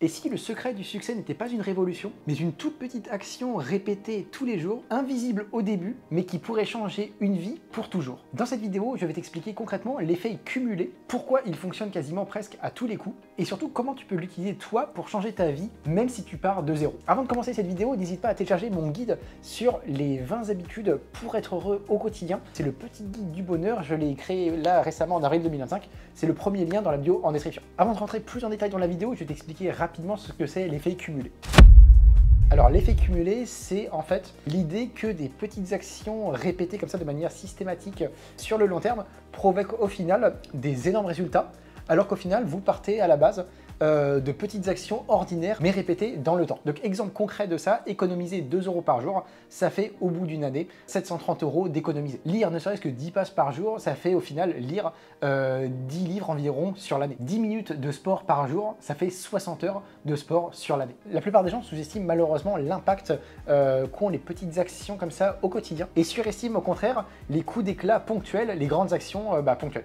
Et si le secret du succès n'était pas une révolution, mais une toute petite action répétée tous les jours, invisible au début, mais qui pourrait changer une vie pour toujours? Dans cette vidéo, je vais t'expliquer concrètement l'effet cumulé, pourquoi il fonctionne quasiment presque à tous les coups, et surtout comment tu peux l'utiliser toi pour changer ta vie, même si tu pars de zéro. Avant de commencer cette vidéo, n'hésite pas à télécharger mon guide sur les 20 habitudes pour être heureux au quotidien. C'est le petit guide du bonheur, je l'ai créé là récemment en avril 2025. C'est le premier lien dans la bio en description. Avant de rentrer plus en détail dans la vidéo, je vais t'expliquer rapidement ce que c'est l'effet cumulé. Alors l'effet cumulé, c'est en fait l'idée que des petites actions répétées comme ça de manière systématique sur le long terme provoquent au final des énormes résultats, alors qu'au final vous partez à la base de petites actions ordinaires mais répétées dans le temps. Donc exemple concret de ça, économiser 2 € par jour, ça fait au bout d'une année 730 € d'économiser. Lire ne serait-ce que 10 pages par jour, ça fait au final lire 10 livres environ sur l'année. 10 minutes de sport par jour, ça fait 60 heures de sport sur l'année. La plupart des gens sous-estiment malheureusement l'impact qu'ont les petites actions comme ça au quotidien et surestiment au contraire les coups d'éclat ponctuels, les grandes actions ponctuelles.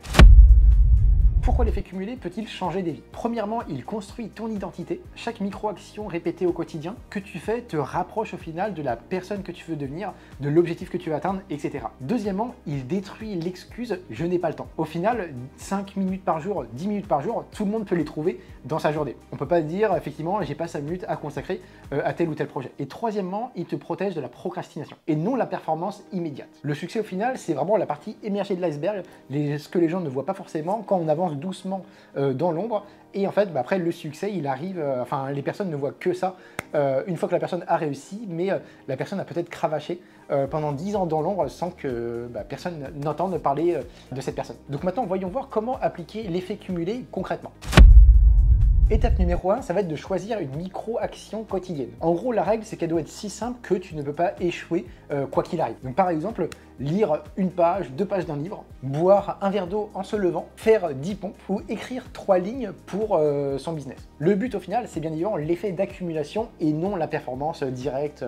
Pourquoi l'effet cumulé peut-il changer des vies? Premièrement, il construit ton identité. Chaque micro-action répétée au quotidien que tu fais te rapproche au final de la personne que tu veux devenir, de l'objectif que tu veux atteindre, etc. Deuxièmement, il détruit l'excuse « je n'ai pas le temps ». Au final, 5 minutes par jour, 10 minutes par jour, tout le monde peut les trouver dans sa journée. On ne peut pas dire effectivement « j'ai pas 5 minutes à consacrer à tel ou tel projet ». Et troisièmement, il te protège de la procrastination et non la performance immédiate. Le succès au final, c'est vraiment la partie émergée de l'iceberg, ce que les gens ne voient pas forcément quand on avance doucement dans l'ombre, et en fait après le succès il arrive, enfin les personnes ne voient que ça une fois que la personne a réussi, mais la personne a peut-être cravaché pendant 10 ans dans l'ombre sans que personne n'entende parler de cette personne. Donc maintenant voyons voir comment appliquer l'effet cumulé concrètement. Étape numéro 1, ça va être de choisir une micro-action quotidienne. En gros, la règle, c'est qu'elle doit être si simple que tu ne peux pas échouer quoi qu'il arrive. Donc par exemple, lire une page, 2 pages d'un livre, boire un verre d'eau en se levant, faire 10 pompes ou écrire 3 lignes pour son business. Le but au final, c'est bien évidemment l'effet d'accumulation et non la performance directe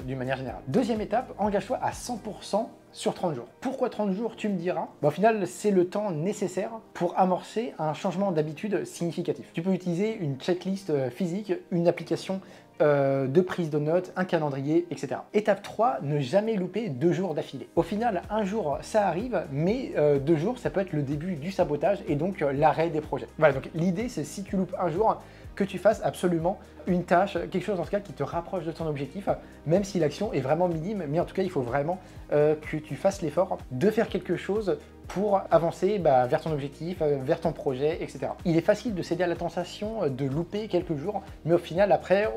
d'une manière générale. Deuxième étape, engage-toi à 100% sur 30 jours. Pourquoi 30 jours, tu me diras? Au final, c'est le temps nécessaire pour amorcer un changement d'habitude significatif. Tu peux utiliser une checklist physique, une application de prise de notes, un calendrier, etc. Étape 3, ne jamais louper 2 jours d'affilée. Au final, un jour, ça arrive, mais 2 jours, ça peut être le début du sabotage et donc l'arrêt des projets. Voilà, donc l'idée, c'est si tu loupes un jour, que tu fasses absolument une tâche, quelque chose dans ce cas qui te rapproche de ton objectif, même si l'action est vraiment minime, mais en tout cas, il faut vraiment que tu fasses l'effort de faire quelque chose pour avancer vers ton objectif, vers ton projet, etc. Il est facile de céder à la tentation de louper quelques jours, mais au final, après,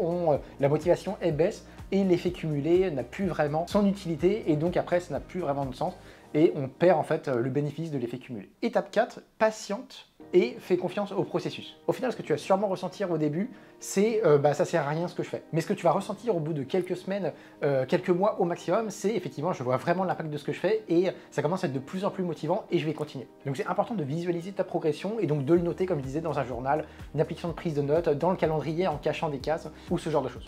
la motivation est baisse et l'effet cumulé n'a plus vraiment son utilité et donc après, ça n'a plus vraiment de sens et on perd en fait le bénéfice de l'effet cumulé. Étape 4, patiente et fais confiance au processus. Au final, ce que tu vas sûrement ressentir au début, c'est ça sert à rien ce que je fais. Mais ce que tu vas ressentir au bout de quelques semaines, quelques mois au maximum, c'est effectivement, je vois vraiment l'impact de ce que je fais et ça commence à être de plus en plus motivant et je vais continuer. Donc c'est important de visualiser ta progression et donc de le noter, comme je disais, dans un journal, une application de prise de notes, dans le calendrier en cachant des cases ou ce genre de choses.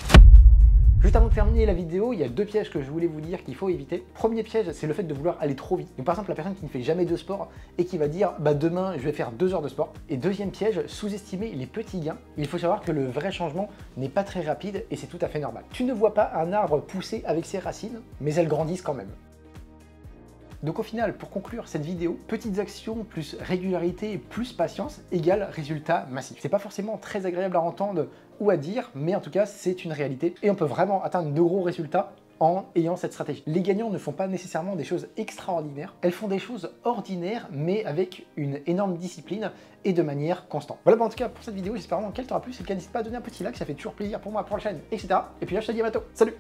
Juste avant de terminer la vidéo, il y a 2 pièges que je voulais vous dire qu'il faut éviter. Premier piège, c'est le fait de vouloir aller trop vite. Donc par exemple, la personne qui ne fait jamais de sport et qui va dire demain je vais faire 2 heures de sport. Et deuxième piège, sous-estimer les petits gains. Il faut savoir que le vrai changement n'est pas très rapide et c'est tout à fait normal. Tu ne vois pas un arbre pousser avec ses racines, mais elles grandissent quand même. Donc au final, pour conclure cette vidéo, petites actions plus régularité plus patience égale résultat massif. C'est pas forcément très agréable à entendre ou à dire, mais en tout cas c'est une réalité et on peut vraiment atteindre de gros résultats en ayant cette stratégie. Les gagnants ne font pas nécessairement des choses extraordinaires, elles font des choses ordinaires mais avec une énorme discipline et de manière constante. Voilà, en tout cas pour cette vidéo, j'espère vraiment qu'elle t'aura plu. Si c'est le cas, n'hésite pas à donner un petit like, ça fait toujours plaisir pour moi, pour la chaîne, etc. Et puis là je te dis à bientôt, salut!